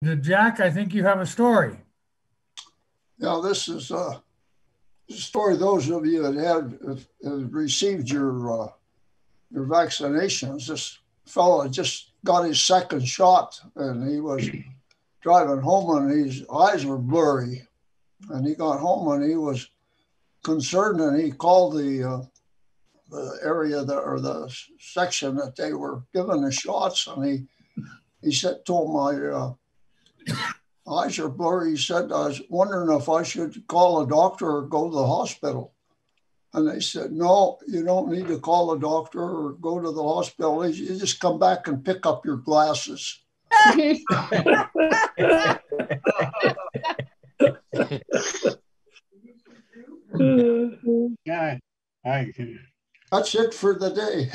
Jack, I think you have a story. Now, this is a story. Those of you that have received your vaccinations, this fellow just got his second shot, and he was driving home, and his eyes were blurry. And he got home, and he was concerned, and he called the area that, or the section that they were giving the shots, and he said, told my eyes are blurry. He said, I was wondering if I should call a doctor or go to the hospital. And they said, no, you don't need to call a doctor or go to the hospital. You just come back and pick up your glasses. Yeah, that's it for the day.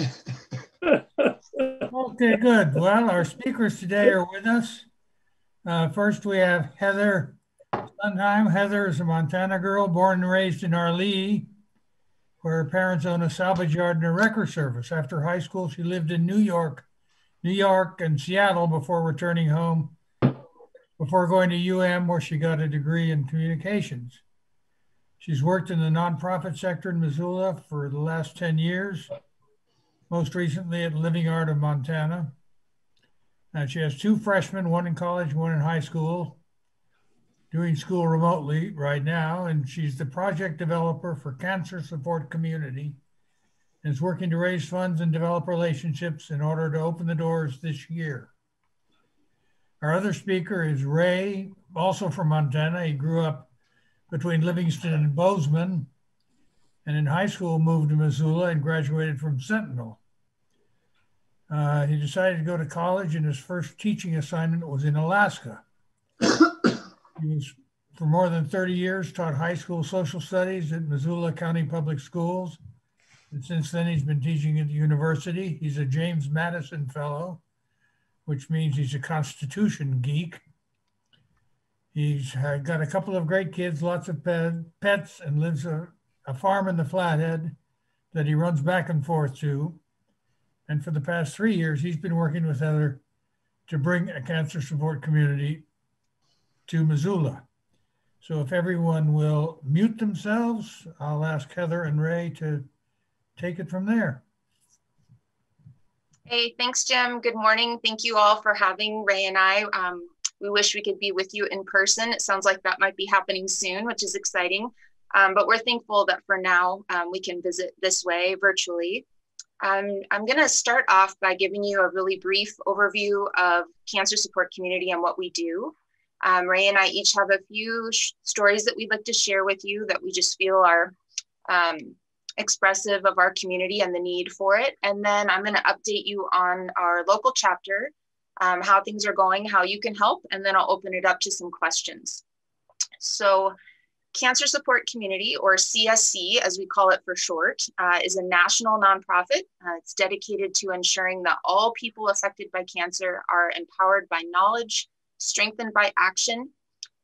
Okay, good. Well, our speakers today are with us. First, we have Heather Sondheim. Heather is a Montana girl born and raised in Arlee, where her parents own a salvage yard and a wrecker service. After high school, she lived in New York, and Seattle before returning home, before going to UM, where she got a degree in communications. She's worked in the nonprofit sector in Missoula for the last 10 years, most recently at Living Art of Montana. She has two freshmen, one in college, one in high school, doing school remotely right now, and she's the project developer for Cancer Support Community and is working to raise funds and develop relationships in order to open the doors this year. Our other speaker is Ray, also from Montana. He grew up between Livingston and Bozeman, and in high school moved to Missoula and graduated from Sentinel. He decided to go to college, and his first teaching assignment was in Alaska. He was, for more than 30 years, taught high school social studies at Missoula County Public Schools. And since then, he's been teaching at the university. He's a James Madison Fellow, which means he's a Constitution geek. He's got a couple of great kids, lots of pets, and lives a farm in the Flathead that he runs back and forth to. And for the past 3 years, he's been working with Heather to bring a cancer support community to Missoula. So if everyone will mute themselves, I'll ask Heather and Ray to take it from there. Hey, thanks, Jim. Good morning. Thank you all for having Ray and I. We wish we could be with you in person. It sounds like that might be happening soon, which is exciting. But we're thankful that for now, we can visit this way virtually. I'm going to start off by giving you a really brief overview of Cancer Support Community and what we do. Ray and I each have a few stories that we'd like to share with you that we just feel are expressive of our community and the need for it. And then I'm going to update you on our local chapter, how things are going, how you can help, and then I'll open it up to some questions. So Cancer Support Community, or CSC, as we call it for short, is a national nonprofit. It's dedicated to ensuring that all people affected by cancer are empowered by knowledge, strengthened by action,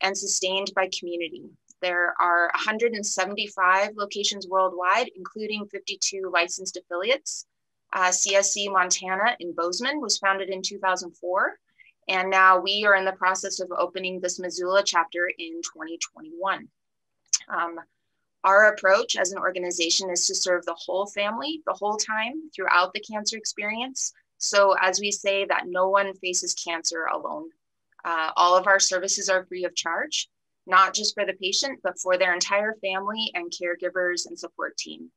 and sustained by community. There are 175 locations worldwide, including 52 licensed affiliates. CSC Montana in Bozeman was founded in 2004, and now we are in the process of opening this Missoula chapter in 2021. Our approach as an organization is to serve the whole family the whole time throughout the cancer experience. So as we say, that no one faces cancer alone. All of our services are free of charge, not just for the patient, but for their entire family and caregivers and support team.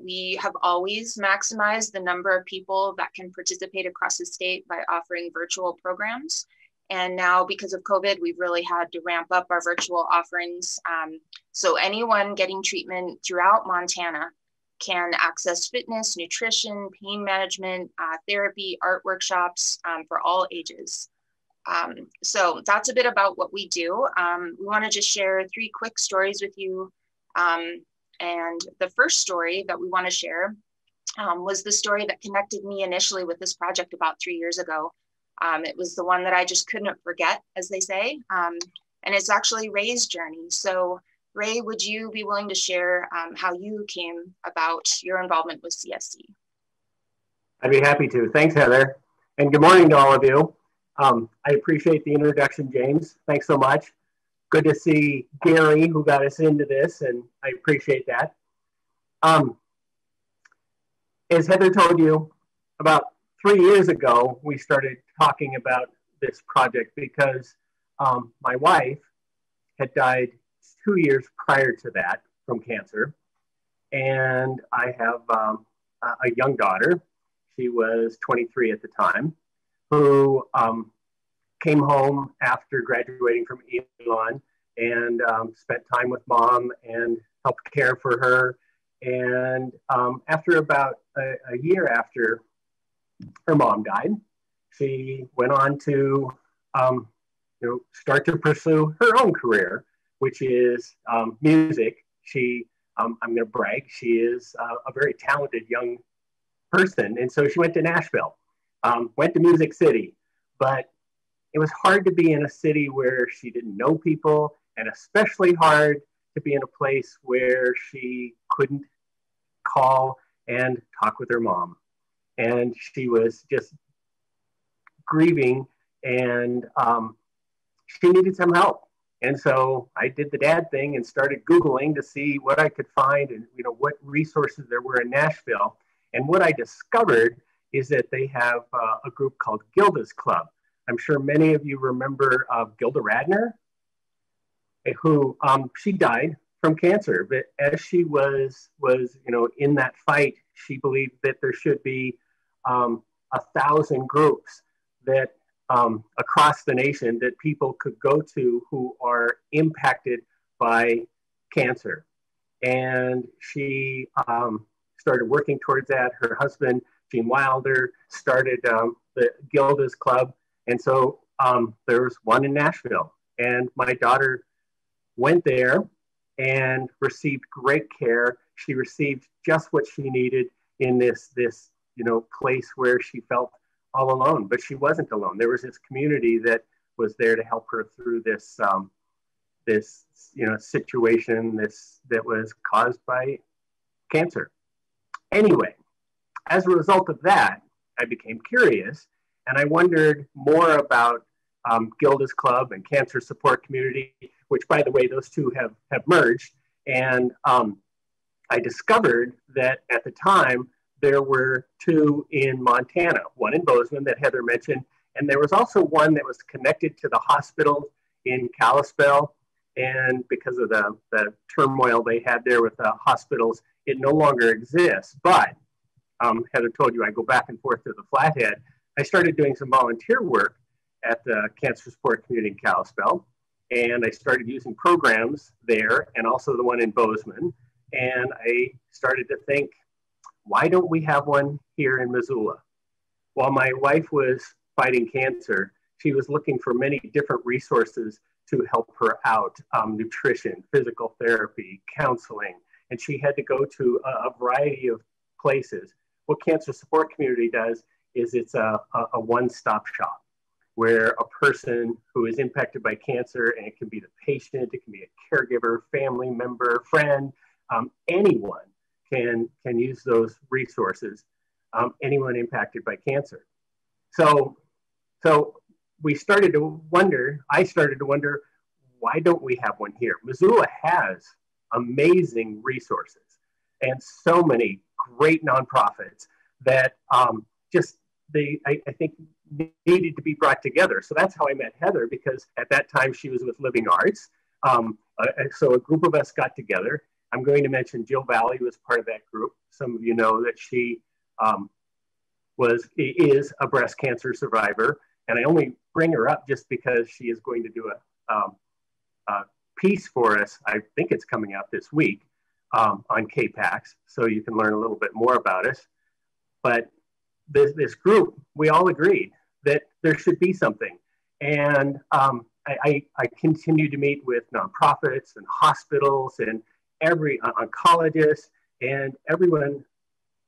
We have always maximized the number of people that can participate across the state by offering virtual programs. And now, because of COVID, we've really had to ramp up our virtual offerings. So anyone getting treatment throughout Montana can access fitness, nutrition, pain management, therapy, art workshops for all ages. So that's a bit about what we do. We want to just share 3 quick stories with you. And the first story that we want to share was the story that connected me initially with this project about 3 years ago. It was the one that I just couldn't forget, as they say, and it's actually Ray's journey. So Ray, would you be willing to share how you came about your involvement with CSC? I'd be happy to. Thanks, Heather. And good morning to all of you. I appreciate the introduction, James. Thanks so much. Good to see Gary, who got us into this, and I appreciate that. As Heather told you, about 3 years ago, we started talking about this project because my wife had died 2 years prior to that from cancer. And I have a young daughter. She was 23 at the time, who came home after graduating from Elon and spent time with mom and helped care for her. And after about a year after her mom died, she went on to start to pursue her own career, which is music. I'm going to brag, she is a very talented young person. And so she went to Nashville, went to Music City, but it was hard to be in a city where she didn't know people, and especially hard to be in a place where she couldn't call and talk with her mom. And she was just grieving, and she needed some help. And so I did the dad thing and started Googling to see what I could find and what resources there were in Nashville. And what I discovered is that they have a group called Gilda's Club. I'm sure many of you remember Gilda Radner, who she died from cancer. But as she was in that fight, she believed that there should be 1,000 groups that across the nation that people could go to who are impacted by cancer. And she started working towards that. Her husband, Gene Wilder, started the Gilda's Club. And so there was one in Nashville. And my daughter went there and received great care. She received just what she needed in this place where she felt all alone, but she wasn't alone. There was this community that was there to help her through this situation that was caused by cancer. Anyway, as a result of that, I became curious, and I wondered more about Gilda's Club and Cancer Support Community, which, by the way, those two have merged. And I discovered that at the time, there were two in Montana, one in Bozeman that Heather mentioned, and there was also one that was connected to the hospital in Kalispell. And because of the turmoil they had there with the hospitals, it no longer exists. But Heather told you I go back and forth to the Flathead. I started doing some volunteer work at the Cancer Support Community in Kalispell, and I started using programs there and also the one in Bozeman. And I started to think, why don't we have one here in Missoula? While my wife was fighting cancer, she was looking for many different resources to help her out, nutrition, physical therapy, counseling, and she had to go to a variety of places. What Cancer Support Community does is it's a one-stop shop where a person who is impacted by cancer, and it can be the patient, it can be a caregiver, family member, friend, anyone can use those resources, anyone impacted by cancer. So I started to wonder, why don't we have one here? Missoula has amazing resources and so many great nonprofits that I think needed to be brought together. So that's how I met Heather, because at that time she was with Living Arts. So a group of us got together. I'm going to mention Jill Valley was part of that group. Some of you know that she is a breast cancer survivor. And I only bring her up just because she is going to do a piece for us. I think it's coming out this week on KPAX, so you can learn a little bit more about us. But this group, we all agreed that there should be something. And I continue to meet with nonprofits and hospitals and every oncologist, and everyone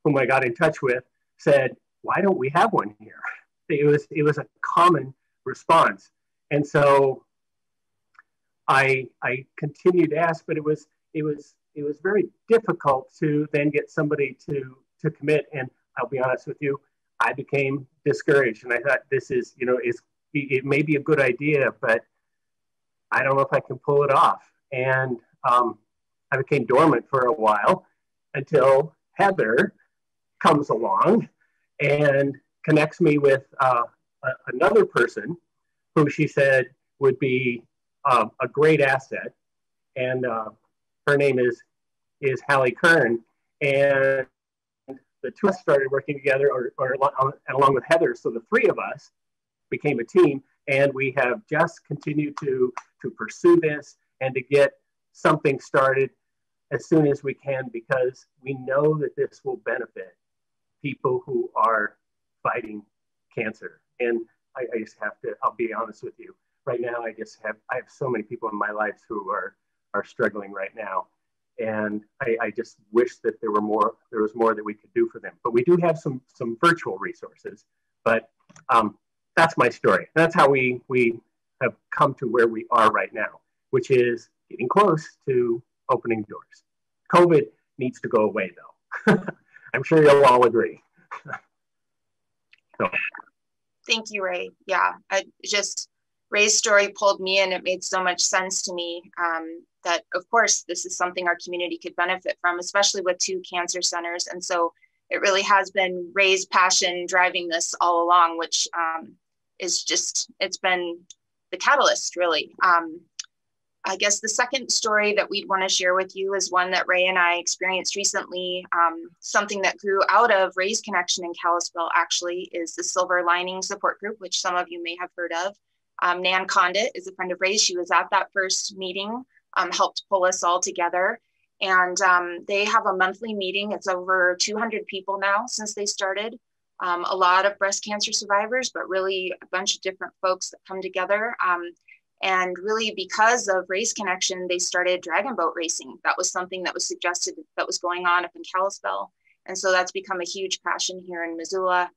whom I got in touch with said, why don't we have one here? It was a common response. And so I continued to ask, but it was very difficult to then get somebody to commit. And I'll be honest with you, I became discouraged, and I thought, this is it may be a good idea, but I don't know if I can pull it off. And I became dormant for a while until Heather comes along and connects me with another person who she said would be a great asset. And her name is Hallie Kern. And the two of us started working together along with Heather. So the three of us became a team, and we have just continued to pursue this and to get something started as soon as we can, because we know that this will benefit people who are fighting cancer. And I just have to, I'll be honest with you, right now I have so many people in my life who are struggling right now. And I just wish that there was more that we could do for them. But we do have some virtual resources. But that's my story. That's how we have come to where we are right now, which is getting close to opening doors. COVID needs to go away, though. I'm sure you'll all agree. So. Thank you, Ray. Yeah, Ray's story pulled me in. It made so much sense to me that, of course, this is something our community could benefit from, especially with 2 cancer centers. And so it really has been Ray's passion driving this all along, which it's been the catalyst, really. I guess the second story that we'd want to share with you is one that Ray and I experienced recently. Something that grew out of Ray's connection in Kalispell actually is the Silver Lining Support Group, which some of you may have heard of. Nan Condit is a friend of Ray's. She was at that first meeting, helped pull us all together. And they have a monthly meeting. It's over 200 people now since they started. A lot of breast cancer survivors, but really a bunch of different folks that come together. And really, because of Ray's connection, they started dragon boat racing. That was something that was suggested that was going on up in Kalispell. And so that's become a huge passion here in Missoula.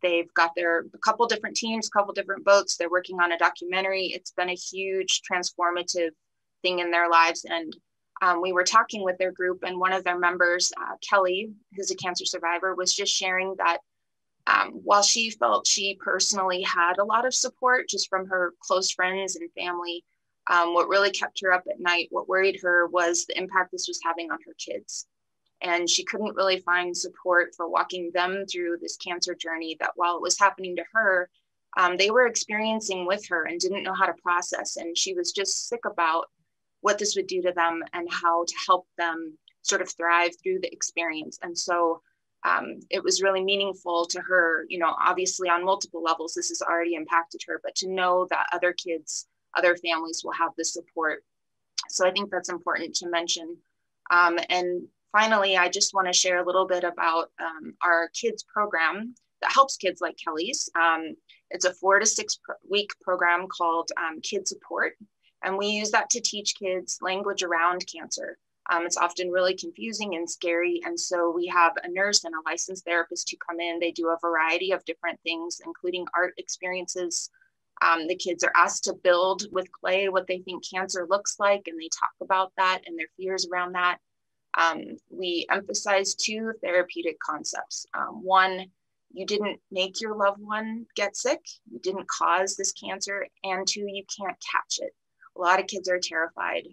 They've got a couple different teams, a couple different boats. They're working on a documentary. It's been a huge transformative thing in their lives. And we were talking with their group, and one of their members, Kelly, who's a cancer survivor, was just sharing that while she felt she personally had a lot of support just from her close friends and family, what really kept her up at night, what worried her, was the impact this was having on her kids. And she couldn't really find support for walking them through this cancer journey that, while it was happening to her, they were experiencing with her and didn't know how to process. And she was just sick about what this would do to them and how to help them sort of thrive through the experience. And so it was really meaningful to her, obviously on multiple levels, this has already impacted her, but to know that other kids, other families will have the support. So I think that's important to mention. And finally, I just want to share a little bit about our kids program that helps kids like Kelly's. It's a 4 to 6 week program called Kid Support. And we use that to teach kids language around cancer. It's often really confusing and scary. And so we have a nurse and a licensed therapist who come in. They do a variety of different things, including art experiences. The kids are asked to build with clay what they think cancer looks like, and they talk about that and their fears around that. We emphasize 2 therapeutic concepts. One, you didn't make your loved one get sick. You didn't cause this cancer. And 2, you can't catch it. A lot of kids are terrified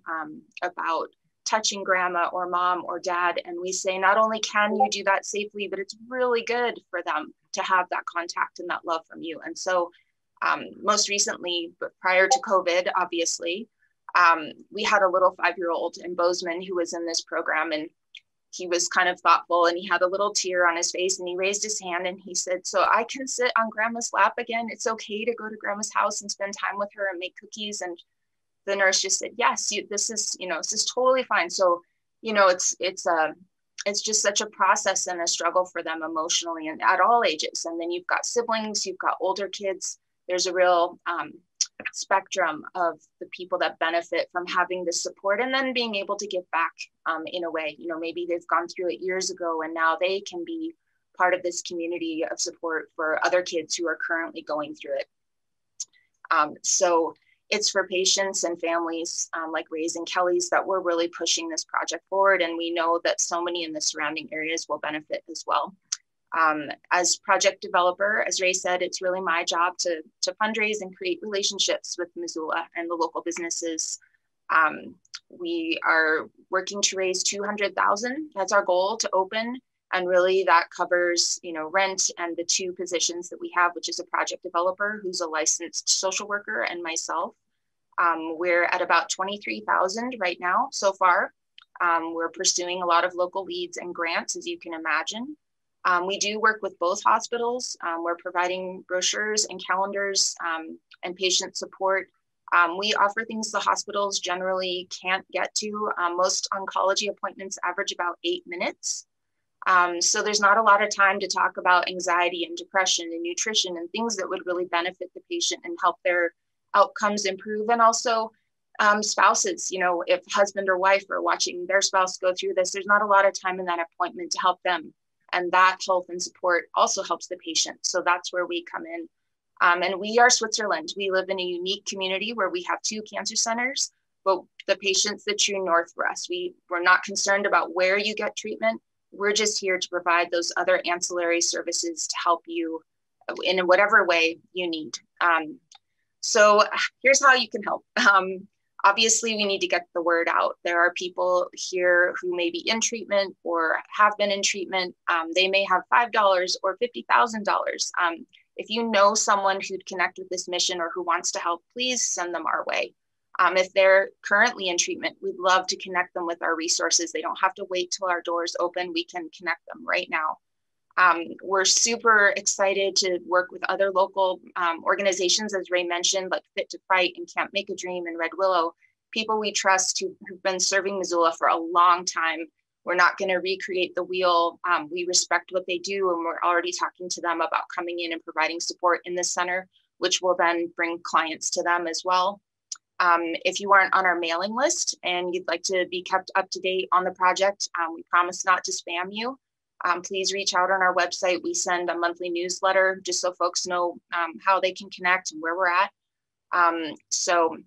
about touching grandma or mom or dad. And we say, not only can you do that safely, but it's really good for them to have that contact and that love from you. And so most recently, but prior to COVID, obviously, we had a little 5-year-old in Bozeman who was in this program, and he was kind of thoughtful, and he had a little tear on his face, and he raised his hand and he said, so I can sit on grandma's lap again. It's okay to go to grandma's house and spend time with her and make cookies. And the nurse just said, yes, this is totally fine. So, it's just such a process and a struggle for them emotionally and at all ages. And then you've got siblings, you've got older kids. There's a real spectrum of the people that benefit from having this support and then being able to give back in a way. Maybe they've gone through it years ago and now they can be part of this community of support for other kids who are currently going through it. So it's for patients and families like Ray's and Kelly's that we're really pushing this project forward. And we know that so many in the surrounding areas will benefit as well. As project developer, as Ray said, it's really my job to fundraise and create relationships with Missoula and the local businesses. We are working to raise $200,000. That's our goal to open. And really that covers, rent and the 2 positions that we have, which is a project developer who's a licensed social worker and myself. We're at about 23,000 right now so far. We're pursuing a lot of local leads and grants, as you can imagine. We do work with both hospitals. We're providing brochures and calendars and patient support. We offer things the hospitals generally can't get to. Most oncology appointments average about 8 minutes. So there's not a lot of time to talk about anxiety and depression and nutrition and things that would really benefit the patient and help their outcomes improve. And also spouses, if husband or wife are watching their spouse go through this, there's not a lot of time in that appointment to help them. And that help and support also helps the patient. So that's where we come in. And we are Switzerland. We live in a unique community where we have 2 cancer centers, but the patients that true north for us. We're not concerned about where you get treatment. We're just here to provide those other ancillary services to help you in whatever way you need. So here's how you can help. Obviously, we need to get the word out. There are people here who may be in treatment or have been in treatment. They may have $5 or $50,000. If you know someone who'd connect with this mission or who wants to help, please send them our way. If they're currently in treatment, we'd love to connect them with our resources. They don't have to wait till our doors open. We can connect them right now. We're super excited to work with other local organizations, as Ray mentioned, like Fit to Fight and Camp Make a Dream and Red Willow, people we trust who've been serving Missoula for a long time. We're not going to recreate the wheel. We respect what they do, and we're already talking to them about coming in and providing support in this center, which will then bring clients to them as well. If you aren't on our mailing list and you'd like to be kept up to date on the project, we promise not to spam you. Please reach out on our website. We send a monthly newsletter just so folks know how they can connect and where we're at. So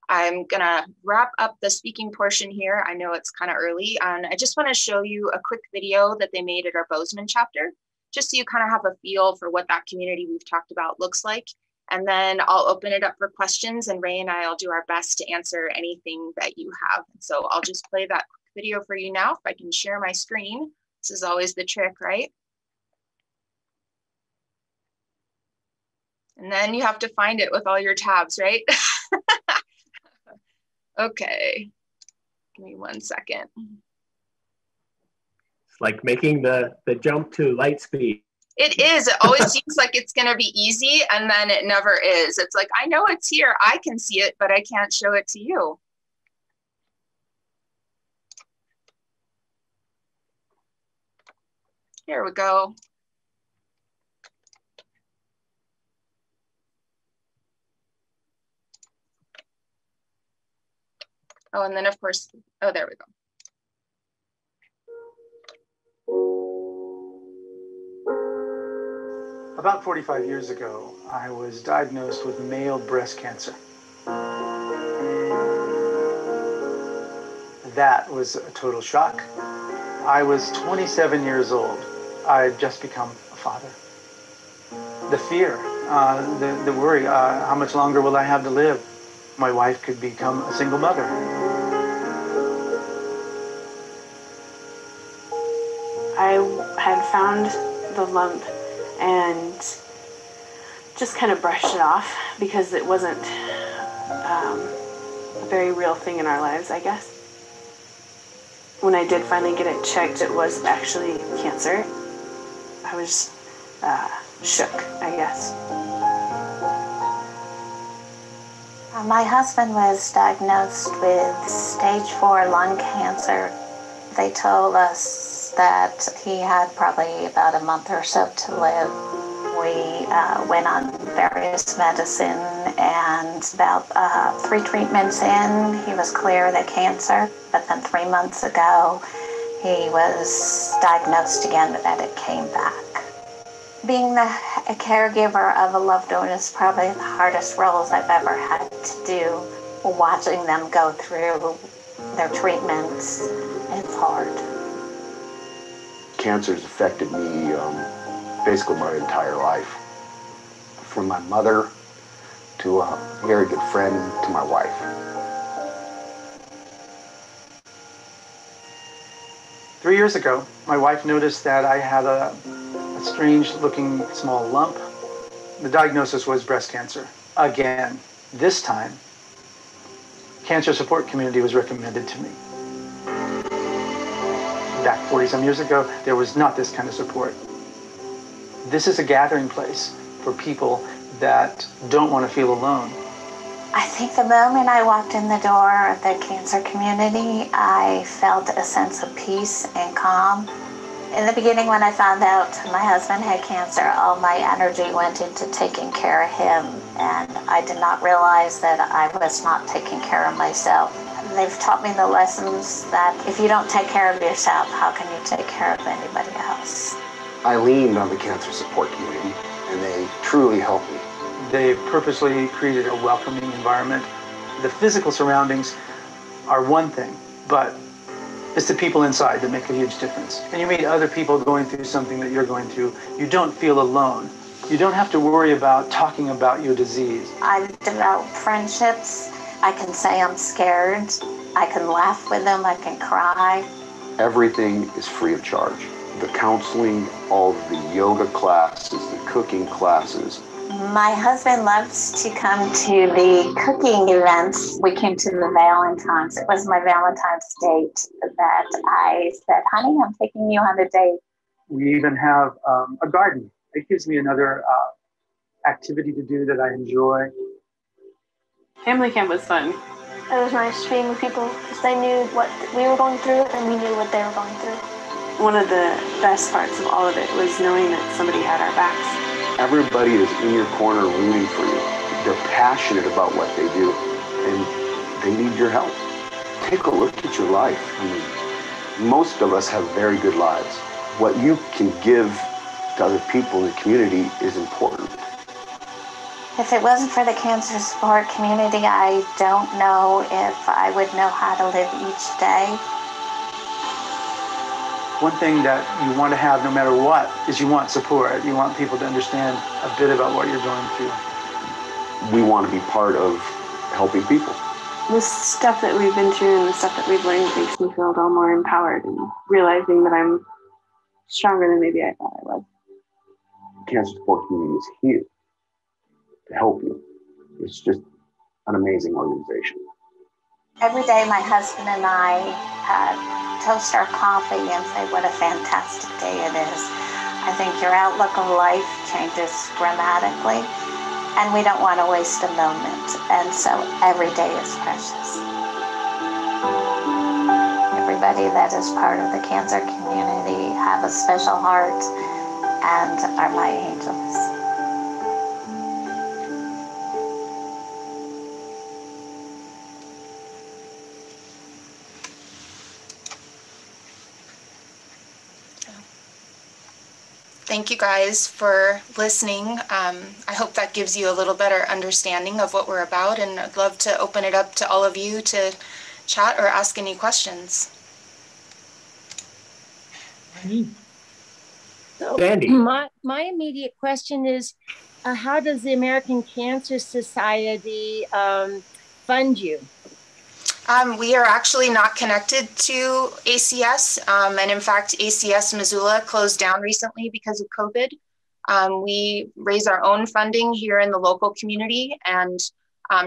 I'm gonna wrap up the speaking portion here. I know it's kind of early, and I just want to show you a quick video that they made at our Bozeman chapter, just so you kind of have a feel for what that community we've talked about looks like. And then I'll open it up for questions, and Ray and I will do our best to answer anything that you have. So I'll just play that quick video for you now. If I can share my screen. This is always the trick, right? And then you have to find it with all your tabs, right? Okay, give me 1 second. It's like making the jump to light speed. It is. It always seems like it's going to be easy, and then it never is. It's like, I know it's here. I can see it, but I can't show it to you. Here we go. Oh, and then of course, oh, there we go. About 45 years ago, I was diagnosed with male breast cancer. That was a total shock. I was 27 years old. I had just become a father. The fear, the worry, how much longer will I have to live? My wife could become a single mother. I had found the lump and just kind of brushed it off because it wasn't a very real thing in our lives, I guess. When I did finally get it checked, it was actually cancer. I was shook, I guess. My husband was diagnosed with stage 4 lung cancer. They told us that he had probably about a month or so to live. We went on various medicine, and about 3 treatments in, he was clear of the cancer. But then 3 months ago, he was diagnosed again that it came back. Being a caregiver of a loved one is probably the hardest roles I've ever had to do. Watching them go through their treatments, it's hard. Cancer's affected me basically my entire life. From my mother to a very good friend to my wife. 3 years ago, my wife noticed that I had a strange looking small lump. The diagnosis was breast cancer. Again, this time, cancer support community was recommended to me. Back 40-some years ago, there was not this kind of support. This is a gathering place for people that don't want to feel alone. I think the moment I walked in the door of the cancer community, I felt a sense of peace and calm. In the beginning, when I found out my husband had cancer, all my energy went into taking care of him, and I did not realize that I was not taking care of myself. They've taught me the lessons that if you don't take care of yourself, how can you take care of anybody else? I leaned on the cancer support community, and they truly helped me. They purposely created a welcoming environment. The physical surroundings are one thing, but it's the people inside that make a huge difference. And you meet other people going through something that you're going through. You don't feel alone. You don't have to worry about talking about your disease. I've developed friendships. I can say I'm scared. I can laugh with them. I can cry. Everything is free of charge. The counseling, all of the yoga classes, the cooking classes. My husband loves to come to the cooking events. We came to the Valentine's. It was my Valentine's date that I said, honey, I'm taking you on a date. We even have a garden. It gives me another activity to do that I enjoy. Family camp was fun. It was nice being with people because they knew what we were going through and we knew what they were going through. One of the best parts of all of it was knowing that somebody had our backs. Everybody is in your corner rooting for you. They're passionate about what they do, and they need your help. Take a look at your life. I mean, most of us have very good lives. What you can give to other people in the community is important. If it wasn't for the cancer support community, I don't know if I would know how to live each day. One thing that you want to have no matter what is you want support. You want people to understand a bit about what you're going through. We want to be part of helping people. The stuff that we've been through and the stuff that we've learned makes me feel a little more empowered and realizing that I'm stronger than maybe I thought I was. Cancer support community is here to help you. It's just an amazing organization. Every day my husband and I toast our coffee and say what a fantastic day it is. I think your outlook of life changes dramatically, and we don't want to waste a moment, and so every day is precious. Everybody that is part of the cancer community have a special heart and are my angels. Thank you guys for listening. I hope that gives you a little better understanding of what we're about, and I'd love to open it up to all of you to chat or ask any questions. So Sandy. my immediate question is, how does the American Cancer Society fund you? We are actually not connected to ACS, and in fact, ACS Missoula closed down recently because of COVID. We raise our own funding here in the local community, and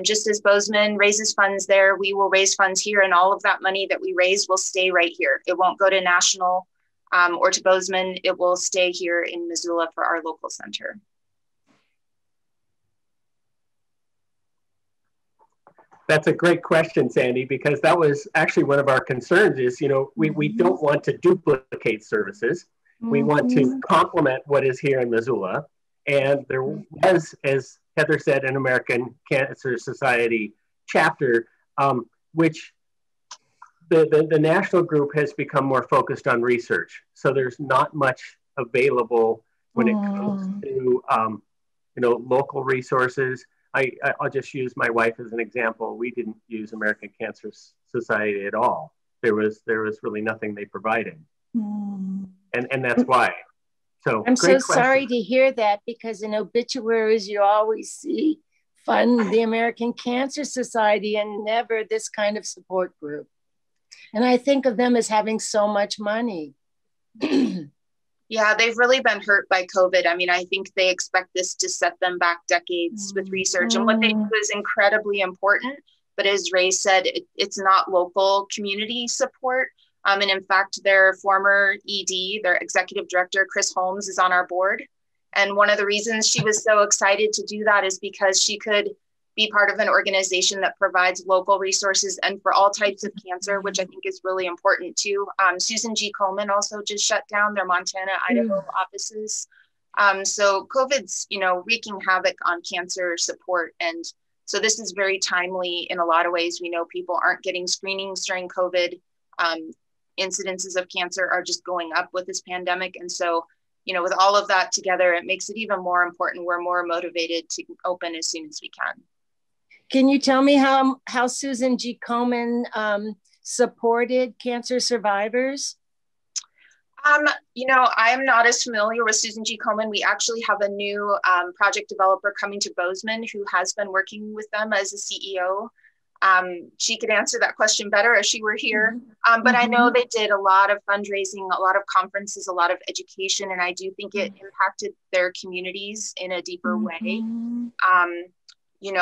just as Bozeman raises funds there, we will raise funds here, and all of that money that we raise will stay right here. It won't go to national or to Bozeman. It will stay here in Missoula for our local center. That's a great question, Sandy, because that was actually one of our concerns is, you know, we don't want to duplicate services. We want to complement what is here in Missoula. And there was, as Heather said, an American Cancer Society chapter, which the national group has become more focused on research. So there's not much available when it comes to, you know, local resources. I'll just use my wife as an example. We didn't use American Cancer Society at all. There was really nothing they provided. And that's why. So I'm so great sorry question. to hear that, because in obituaries you always see fund the American Cancer Society and never this kind of support group. And I think of them as having so much money. Yeah, they've really been hurt by COVID. I mean, I think they expect this to set them back decades with research, and what they do is incredibly important. But as Ray said, it's not local community support. And in fact, their former ED, their executive director, Chris Holmes, is on our board. And one of the reasons she was so excited to do that is because she could be part of an organization that provides local resources and for all types of cancer, which I think is really important too. Susan G. Komen also just shut down their Montana, Idaho offices. So COVID's, wreaking havoc on cancer support. And so this is very timely in a lot of ways. We know people aren't getting screenings during COVID. Incidences of cancer are just going up with this pandemic. And so, with all of that together, it makes it even more important. We're more motivated to open as soon as we can. Can you tell me how Susan G. Komen supported cancer survivors? I am not as familiar with Susan G. Komen. We actually have a new project developer coming to Bozeman who has been working with them as a CEO. She could answer that question better if she were here. But I know they did a lot of fundraising, a lot of conferences, a lot of education, and I do think it impacted their communities in a deeper way.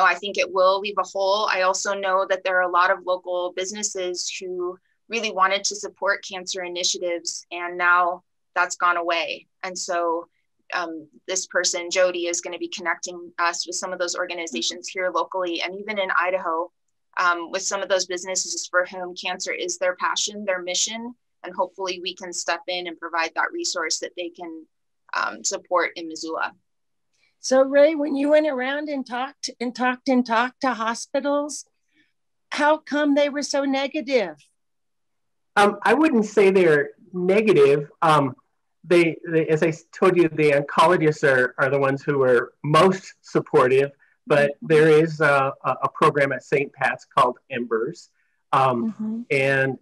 I think it will leave a hole. I also know that there are a lot of local businesses who really wanted to support cancer initiatives, and now that's gone away. And so this person, Jody, is going to be connecting us with some of those organizations here locally and even in Idaho with some of those businesses for whom cancer is their passion, their mission, and hopefully we can step in and provide that resource that they can support in Missoula. So Ray, when you went around and talked to hospitals, how come they were so negative? I wouldn't say they're negative. They, as I told you, the oncologists are the ones who are most supportive, but there is a program at St. Pat's called Embers. And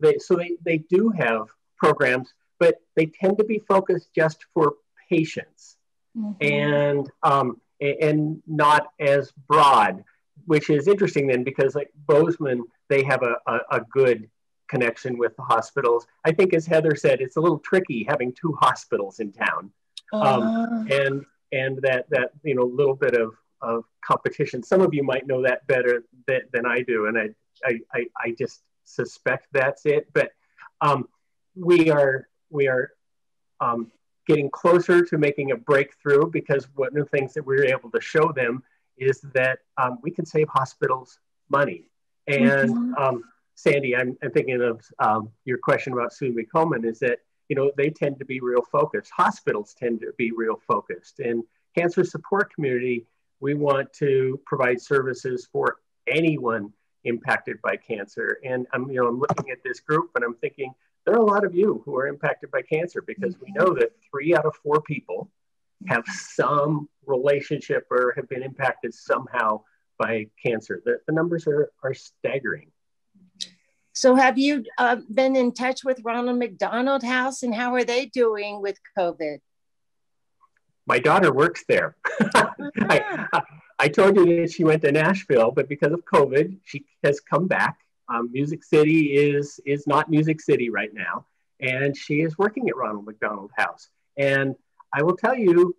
they do have programs, but they tend to be focused just for patients. And not as broad, which is interesting then, because like Bozeman, they have a good connection with the hospitals. I think, as Heather said, it's a little tricky having two hospitals in town, and that little bit of competition. Some of you might know that better than I do, and I just suspect that's it. But we are getting closer to making a breakthrough, because one of the things that we were able to show them is that we can save hospitals money. And Sandy, I'm thinking of your question about Susan G. Komen, is that, they tend to be real focused. Hospitals tend to be real focused. And cancer support community, we want to provide services for anyone impacted by cancer. And I'm looking at this group and I'm thinking, there are a lot of you who are impacted by cancer, because we know that 3 out of 4 people have some relationship or have been impacted somehow by cancer. The numbers are staggering. So have you been in touch with Ronald McDonald House, and how are they doing with COVID? My daughter works there. I told you that she went to Nashville, but because of COVID, she has come back. Music City is not Music City right now, and she is working at Ronald McDonald House. And I will tell you,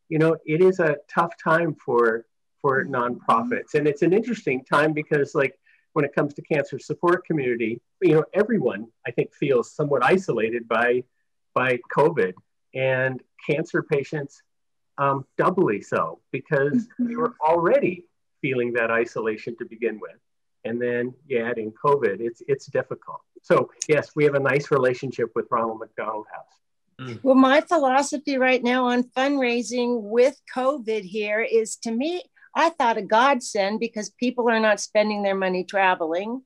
it is a tough time for nonprofits, and it's an interesting time because, like, when it comes to cancer support community, everyone I think feels somewhat isolated by COVID, and cancer patients doubly so, because they were already feeling that isolation to begin with. And then you add in COVID, it's difficult. So yes, we have a nice relationship with Ronald McDonald House. Well, my philosophy right now on fundraising with COVID here is, to me, I thought a godsend, because people are not spending their money traveling,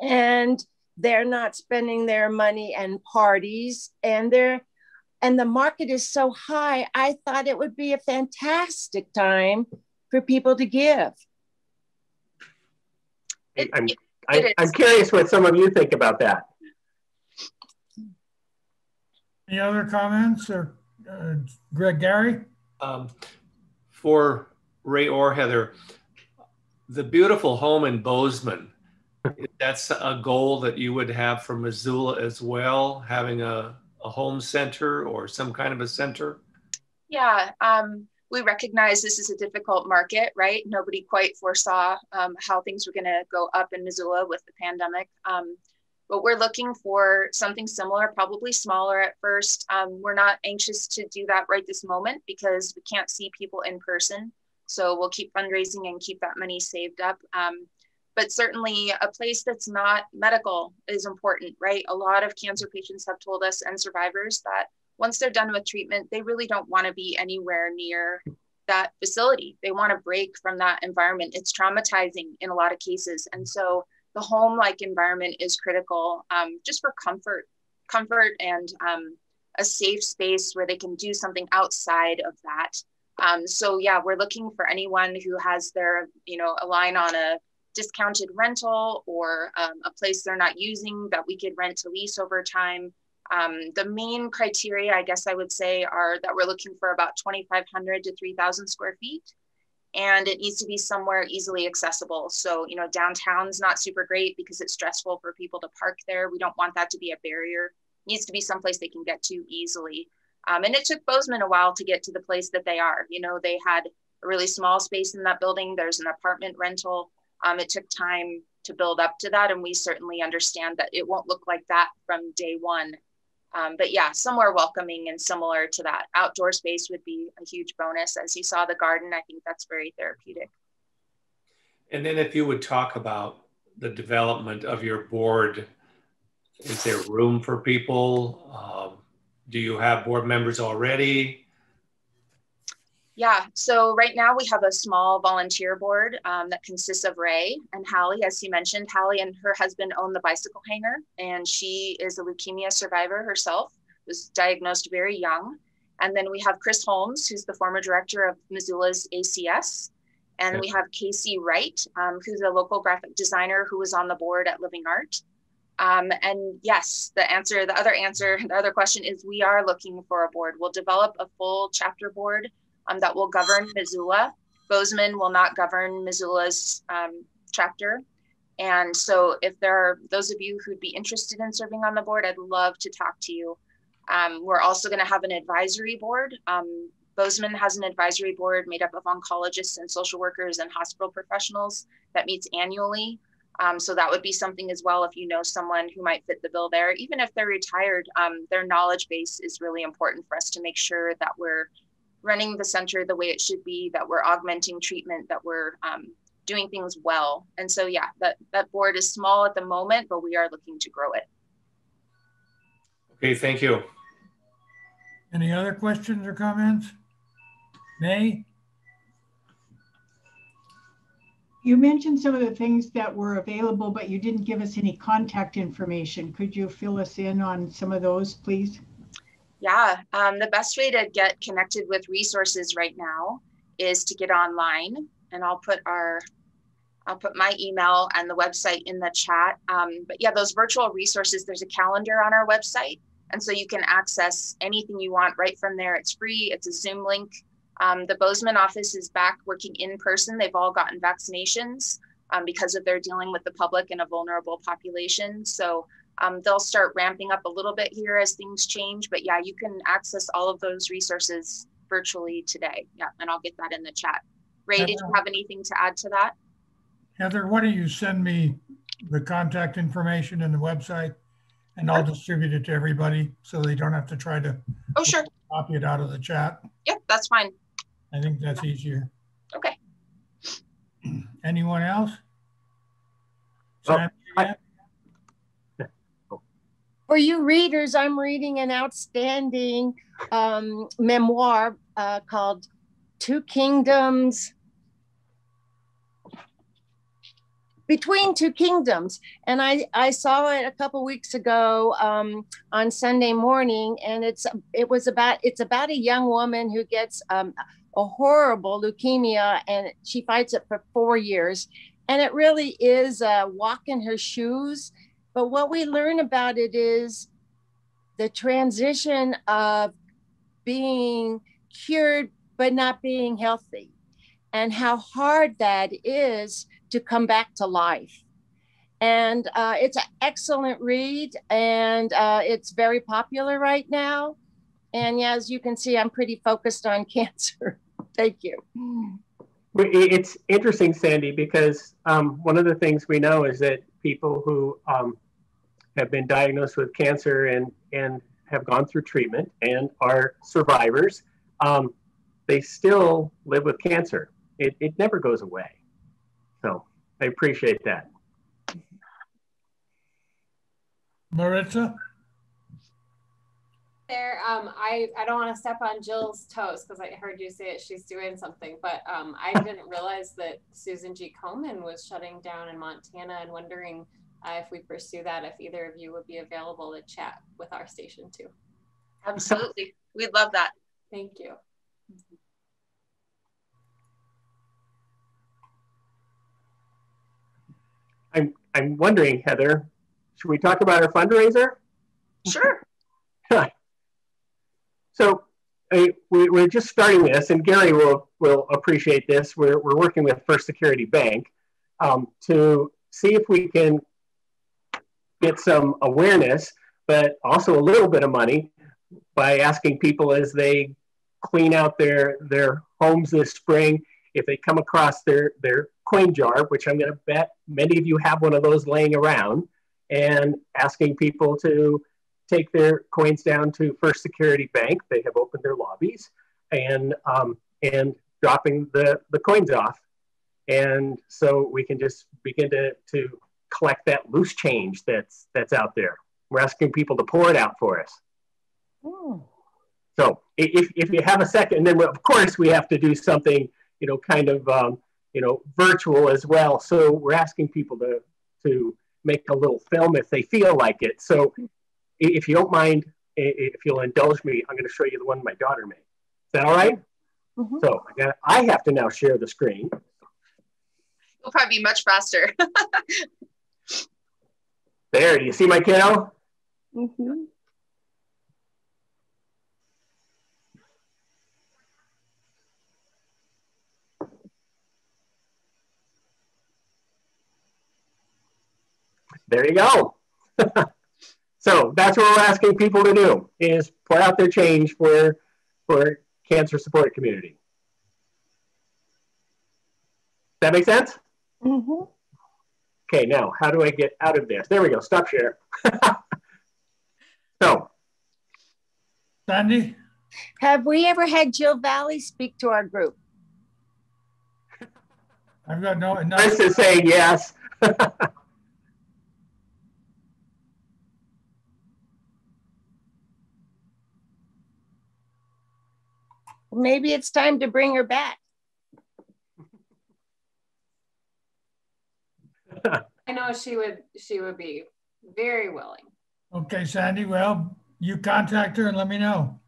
and they're not spending their money and parties, and the market is so high. I thought it would be a fantastic time for people to give. I'm curious what some of you think about that. Any other comments or Greg Gary? For Ray or Heather, the beautiful home in Bozeman, that's a goal that you would have for Missoula as well, having a home center or some kind of a center? Yeah, we recognize this is a difficult market, right? Nobody quite foresaw how things were gonna go up in Missoula with the pandemic. But we're looking for something similar, probably smaller at first. We're not anxious to do that right this moment because we can't see people in person. So we'll keep fundraising and keep that money saved up. But certainly a place that's not medical is important, right? A lot of cancer patients have told us, and survivors, that once they're done with treatment, they really don't want to be anywhere near that facility. They want to break from that environment. It's traumatizing in a lot of cases. And so the home-like environment is critical, just for comfort and a safe space where they can do something outside of that. So yeah, we're looking for anyone who has their, a line on a discounted rental or a place they're not using that we could rent to lease over time. The main criteria, I guess I would say, are that we're looking for about 2,500 to 3,000 square feet. And it needs to be somewhere easily accessible. So, downtown's not super great because it's stressful for people to park there. We don't want that to be a barrier. It needs to be someplace they can get to easily. And it took Bozeman a while to get to the place that they are. They had a really small space in that building. There's an apartment rental. It took time to build up to that. And we certainly understand that it won't look like that from day one. But yeah, somewhere welcoming and similar to that. Outdoor space would be a huge bonus. As you saw the garden, I think that's very therapeutic. And then if you would talk about the development of your board, is there room for people? Do you have board members already? Yeah, so right now we have a small volunteer board that consists of Ray and Hallie. As you mentioned, Hallie and her husband own the bicycle hangar, and she is a leukemia survivor herself, was diagnosed very young. And then we have Chris Holmes, who's the former director of Missoula's ACS. And we have Casey Wright, who's a local graphic designer who was on the board at Living Art. And yes, the other question is we are looking for a board. We'll develop a full chapter board that will govern Missoula. Bozeman will not govern Missoula's chapter. And so if there are those of you who'd be interested in serving on the board, I'd love to talk to you. We're also gonna have an advisory board. Bozeman has an advisory board made up of oncologists and social workers and hospital professionals that meets annually. So that would be something as well if you know someone who might fit the bill there. Even if they're retired, their knowledge base is really important for us to make sure that we're running the center the way it should be, that we're augmenting treatment, that we're doing things well. And so, yeah, that board is small at the moment, but we are looking to grow it. Okay, thank you. Any other questions or comments? May? You mentioned some of the things that were available, but you didn't give us any contact information. Could you fill us in on some of those, please? Yeah, the best way to get connected with resources right now is to get online, and I'll put my email and the website in the chat. But yeah, those virtual resources, there's a calendar on our website, and so you can access anything you want right from there. It's free, it's a Zoom link. The Bozeman office is back working in person. They've all gotten vaccinations because of their dealing with the public and a vulnerable population. So they'll start ramping up a little bit here as things change, but yeah, you can access all of those resources virtually today. Yeah, and I'll get that in the chat. Ray, did you have anything to add to that? Heather, why don't you send me the contact information and the website, and I'll distribute it to everybody so they don't have to try to copy it out of the chat. Yep, that's fine. I think that's easier. Okay. Anyone else? For you readers, I'm reading an outstanding memoir called Two Kingdoms, Between Two Kingdoms. And I saw it a couple weeks ago on Sunday morning, and it's about a young woman who gets a horrible leukemia, and she fights it for 4 years. And it really is a walk in her shoes. But what we learn about it is the transition of being cured but not being healthy, and how hard that is to come back to life. And it's an excellent read, and it's very popular right now. And yeah, as you can see, I'm pretty focused on cancer. Thank you. It's interesting, Sandy, because one of the things we know is that people who have been diagnosed with cancer and have gone through treatment and are survivors, they still live with cancer. It never goes away. So I appreciate that. Maritza? There, I don't want to step on Jill's toes because I heard you say it, she's doing something, but I didn't realize that Susan G. Komen was shutting down in Montana, and wondering if we pursue that, if either of you would be available to chat with our station too. Absolutely. We'd love that. Thank you. I'm wondering, Heather, should we talk about our fundraiser? Sure. So we're just starting this, and Gary will appreciate this. We're working with First Security Bank to see if we can get some awareness, but also a little bit of money by asking people as they clean out their homes this spring, if they come across their coin jar, which I'm going to bet many of you have one of those laying around, and asking people to take their coins down to First Security Bank. They have opened their lobbies, and dropping the coins off. And so we can just begin to collect that loose change that's out there. We're asking people to pour it out for us. Oh. So if you have a second, and then of course we have to do something, kind of, virtual as well. So we're asking people to make a little film if they feel like it. So if you don't mind, if you'll indulge me, I'm going to show you the one my daughter made. Is that all right? Mm-hmm. So I have to now share the screen. It'll probably be much faster. There, do you see my kiddo? Mm-hmm. There you go. So that's what we're asking people to do, is pour out their change for cancer support community. That make sense? Mm-hmm. Okay, now how do I get out of this? There we go, stop share. So. Sandy? Have we ever had Jill Valley speak to our group? I've got no. Chris is saying yes. Maybe it's time to bring her back. I know she would be very willing. Okay, Sandy, well, you contact her and let me know.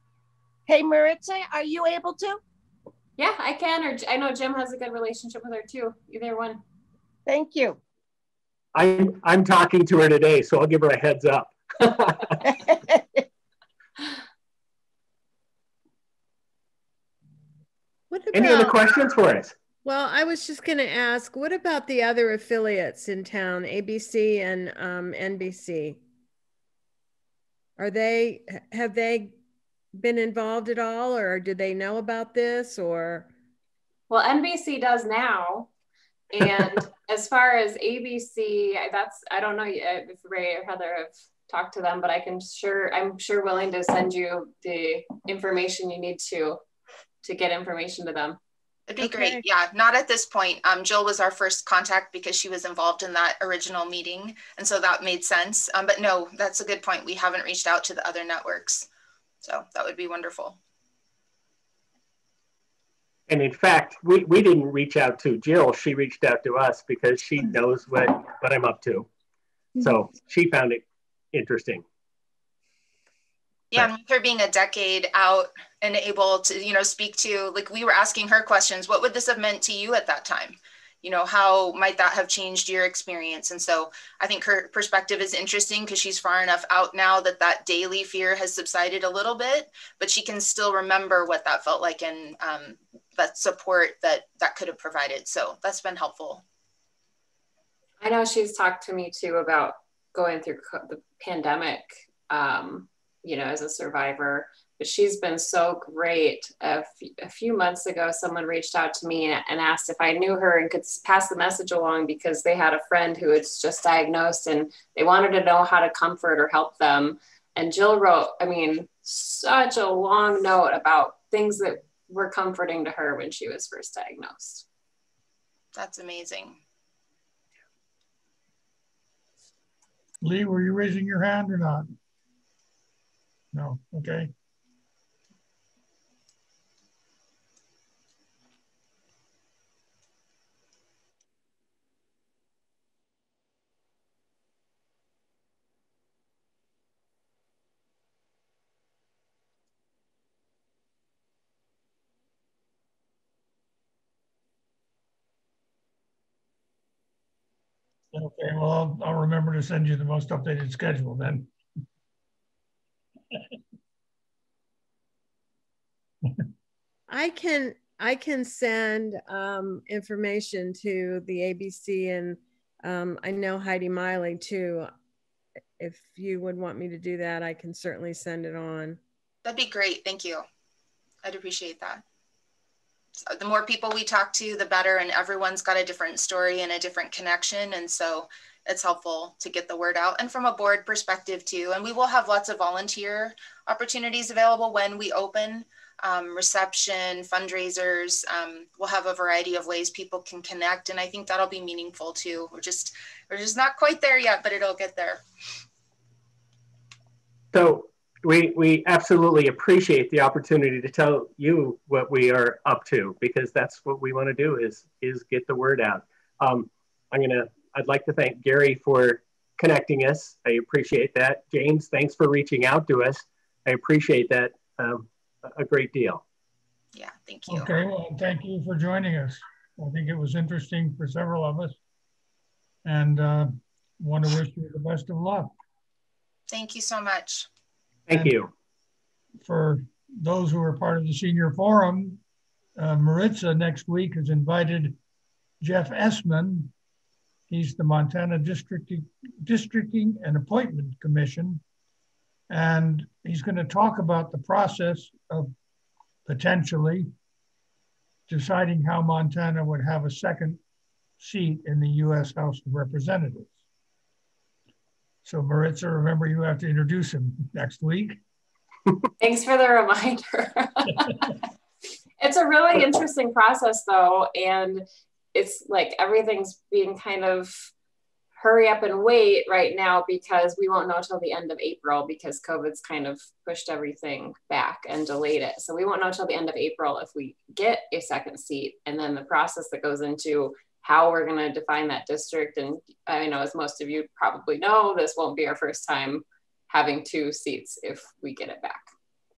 Hey, Maritza, are you able to? Yeah, I can, or I know Jim has a good relationship with her too, either one. Thank you. I'm talking to her today, so I'll give her a heads up. Any other questions for us? Well, I was just going to ask, what about the other affiliates in town, ABC and NBC? Have they been involved at all, or do they know about this, or? Well, NBC does now. And as far as ABC, I don't know if Ray or Heather have talked to them, but I'm sure willing to send you the information you need to get information to them. It'd be great. Yeah, not at this point. Jill was our first contact because she was involved in that original meeting. And so that made sense. But no, that's a good point. We haven't reached out to the other networks. So that would be wonderful. And in fact, we didn't reach out to Jill. She reached out to us because she knows what I'm up to. So she found it interesting. Yeah, and with her being a decade out and able to, speak to, like, we were asking her questions. What would this have meant to you at that time? how might that have changed your experience? And so I think her perspective is interesting because she's far enough out now that daily fear has subsided a little bit, but she can still remember what that felt like and that support that could have provided. So that's been helpful. I know she's talked to me too about going through the pandemic, as a survivor, but she's been so great. A few months ago, someone reached out to me and asked if I knew her and could pass the message along because they had a friend who was just diagnosed and they wanted to know how to comfort or help them. And Jill wrote, such a long note about things that were comforting to her when she was first diagnosed. That's amazing. Lee, were you raising your hand or not? No, okay. Okay, well, I'll remember to send you the most updated schedule then. I can send information to the ABC, and I know Heidi Miley too. If you would want me to do that, I can certainly send it on. That'd be great. Thank you. I'd appreciate that. So the more people we talk to, the better, and everyone's got a different story and a different connection. And so it's helpful to get the word out, and from a board perspective too. And we will have lots of volunteer opportunities available when we open, reception, fundraisers. We'll have a variety of ways people can connect. And I think that'll be meaningful too. We're just not quite there yet, but it'll get there. So we absolutely appreciate the opportunity to tell you what we are up to, because that's what we want to do is get the word out. I'd like to thank Gary for connecting us. I appreciate that. James, thanks for reaching out to us. I appreciate that a great deal. Yeah, thank you. Okay, well, thank you for joining us. I think it was interesting for several of us, and want to wish you the best of luck. Thank you so much. Thank you. For those who are part of the Senior Forum, Maritza next week has invited Jeff Essman. He's the Montana Districting and Appointment Commission. And he's going to talk about the process of potentially deciding how Montana would have a second seat in the U.S. House of Representatives. So Maritza, remember you have to introduce him next week. Thanks for the reminder. It's a really interesting process though. And it's like everything's being kind of hurry up and wait right now because we won't know till the end of April because COVID's kind of pushed everything back and delayed it. So we won't know till the end of April if we get a second seat, and then the process that goes into how we're going to define that district. And I know, as most of you probably know, this won't be our first time having 2 seats if we get it back.